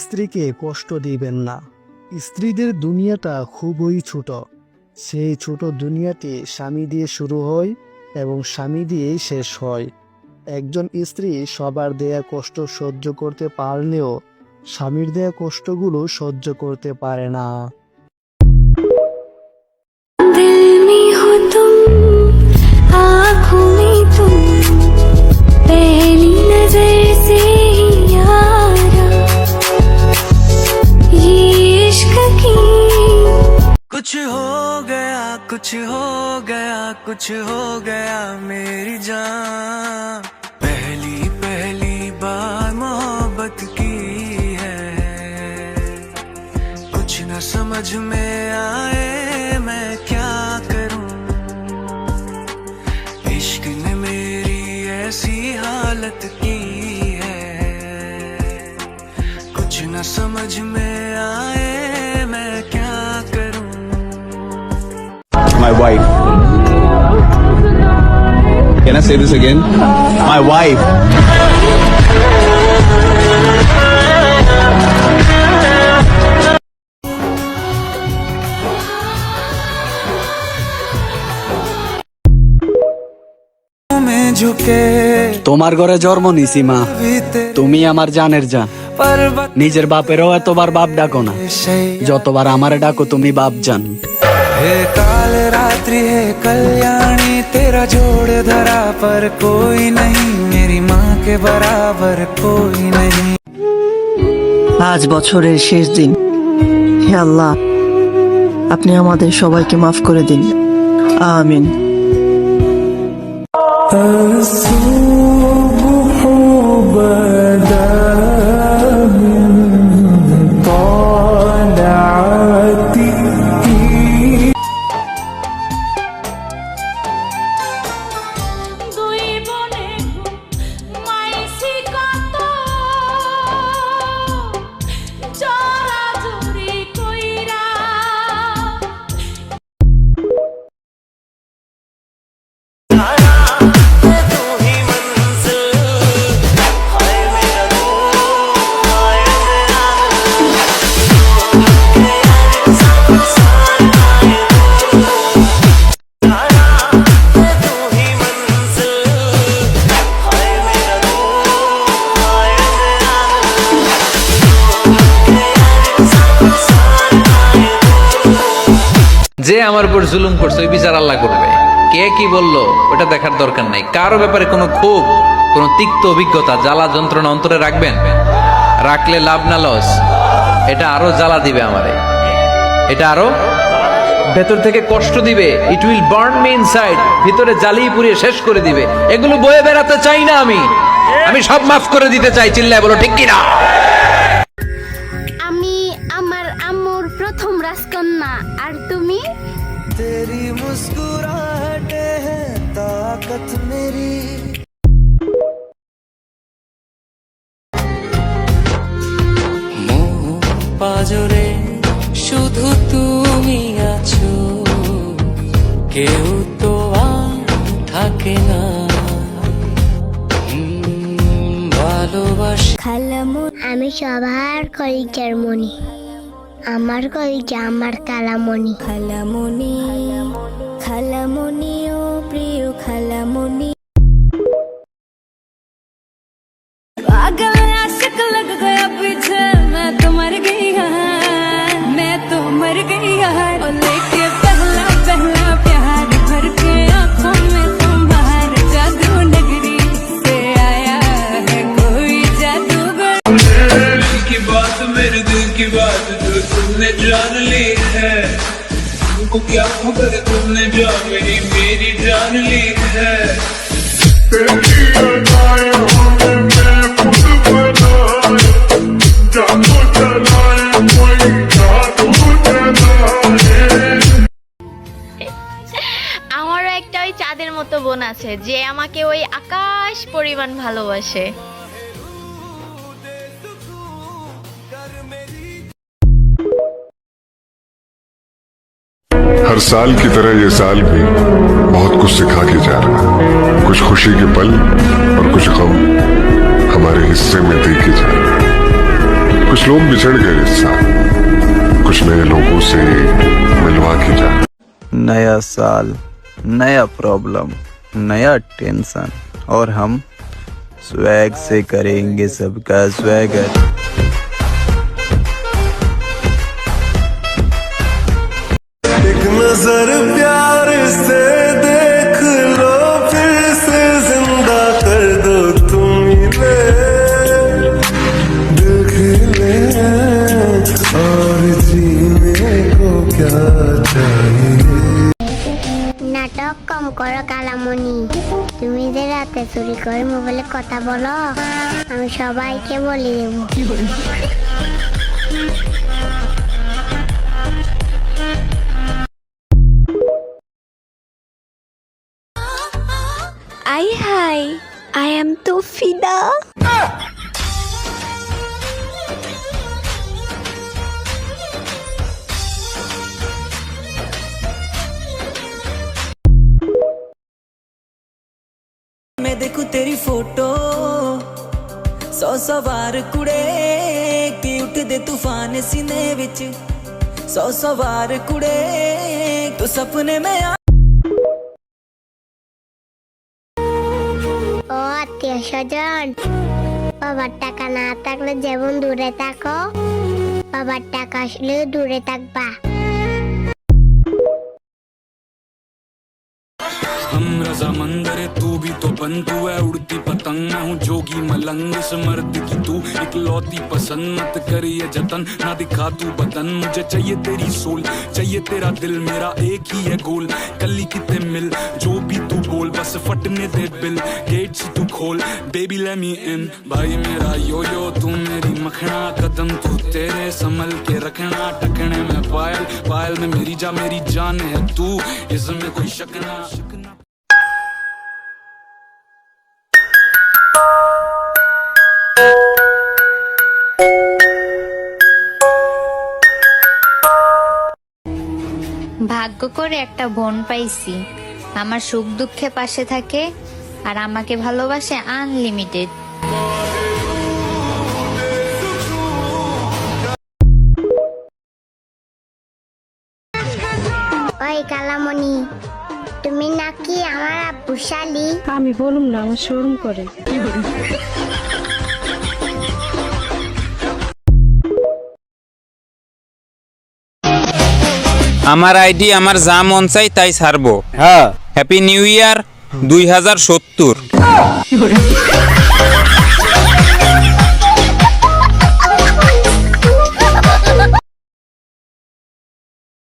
স্ত্রীকে কষ্ট দিবেন না। স্ত্রীদের দুনিয়াটা খুবই ছোট। সেই ছোট দুনিয়াটি স্বামী দিয়ে শুরু হয় এবং স্বামী দিয়েই শেষ হয়। একজন স্ত্রী সবার দেয়া কষ্ট সহ্য করতে পারলেও স্বামীর দেয়া কষ্টগুলো সহ্য করতে পারে না। कुछ हो गया मेरी जान, पहली पहली बार मोहब्बत की है। कुछ न समझ में आए मैं क्या करूं, इश्क ने मेरी ऐसी हालत की है। कुछ न समझ में आए मैं क्या करूं। My wife. Can I say this again? My wife. তোমার ঘরে জন্ম নিছি মা, তুমি আমার জানের জান। নিজের বাপেরও এতবার বাপ ডাকো না, যতবার আমারে ডাকো তুমি বাপ জান। हे काल रात्रि है कल्याणी, तेरा जोड़ धरा पर कोई नहीं, मेरी माँ के बराबर कोई नहीं। আজ বছরের শেষ দিন, হে আল্লাহ আপনি আমাদের সবাইকে মাফ করে দিন, আমিন। যে আমার উপর জুলুম করছে ওই বিচার আল্লাহ করবে। কে কি বললো ওটা দেখার দরকার নাই। কারো ব্যাপারে কোনো ক্ষোভ, কোনো তিক্ত অভিজ্ঞতা, জ্বালা যন্ত্রণা অন্তরে রাখবেন? রাখলে লাভ না লস। এটা আরো জ্বালা দিবে আমারে, এটা আরো ভেতর থেকে কষ্ট দিবে। It will burn me inside, ভিতরে জ্বালিয়ে পুড়িয়ে শেষ করে দিবে। এগুলো বয়ে বেড়াতে চাই না আমি। আমি সব মাফ করে দিতে চাই। চিল্লায় বলো ঠিক কিনা? আমি আমার আম্মুর প্রথম রাজকন্যা, আর তুমি? तेरी मुस्कुराहटे है ताकत मेरी। মোহ পাজরে শুধু তুমি আছো, কেউ তো আর থাকে না। ভালোবাসা খালামু, আমি সবার কলিজার মনি, আমার কলিজা আমার কালামণি। খালামণি খালামণি ও প্রিয় খালামণি। पागल आशिक लग गया पीछे, मैं तो मर गई है, मैं तो मर गई है। और लेके पहला पहला प्यार भर के आंखों में तुम्हार, जादू नगरी से आया है कोई जादूगर। दिल की बात, मेरे दिल की बात जो तुमने जान ली है, तुमको क्या खबर तुमने जो मेरी जान ली है। আমারও একটা ওই চাঁদের মতো বোন আছে যে আমাকে ওই আকাশ পরিমাণ ভালোবাসে। हर साल की तरह ये साल भी बहुत कुछ सिखा के जा रहा है। कुछ खुशी के पल और कुछ गम हमारे हिस्से में दे के जा रहा है। कुछ लोग बिछड़ गए इस साल, कुछ नए लोगों से मिलवा के जा। नया साल, नया प्रॉब्लम, नया टेंशन, और हम स्वैग से करेंगे सबका स्वागत। एक नजर प्यार से देख लो, फिर से जिंदा कर दो तुम मिले, दिल खिले और जीने को क्या चाहिए। নাটক কম করো কালামণি, তুমি যে রাতে চুরি করে মোবাইলে কথা বলো, আমি সবাইকে বলে দেবো। আই হাই, আই এম তো ফিদা। मैं देखूं तेरी फोटो 100 वार कुड़े की उठ दे तूफान सीने विच 100 वार कुड़े तू सपने में ও আত্মীয় স্বজন, বাবার টাকা না থাকলে যেমন দূরে থাকো, বাবার টাকা আসলেও দূরে থাকবা। हम रजामंदर है, तू भी तो बन, तू है उड़ती पतंग, मैं हूँ जोगी मलंग, इस मर्द की तू इकलौती पसंद, मत कर ये जतन, ना दिखा तू बदन, मुझे चाहिए तेरी सोल, चाहिए तेरा दिल, मेरा एक ही है गोल, कली कितने मिल, जो भी तू बोल, बस फटने दे बिल, गेट्स तू खोल, बेबी लेट मी इन, भाई मेरा यो यो, तू मेरी मखना, कदम तू तेरे संभल के रखना, टकने में पायल, पायल में मेरी जान है तू, इसमें कोई शक ना। ভাগ্য করে একটা বোন পাইছি, আমার সুখ দুঃখে পাশে থাকে আর আমাকে ভালোবাসে আনলিমিটেড। ওই কালামণি, তুমি নাকি আমার আব্বু শালি? আমি বলুম না, আমার শোরুম করে। আমার আইডি আমার যা মন চাই তাই ছাড়বো। হ্যাঁ, হ্যাপি নিউ ইয়ার 2070।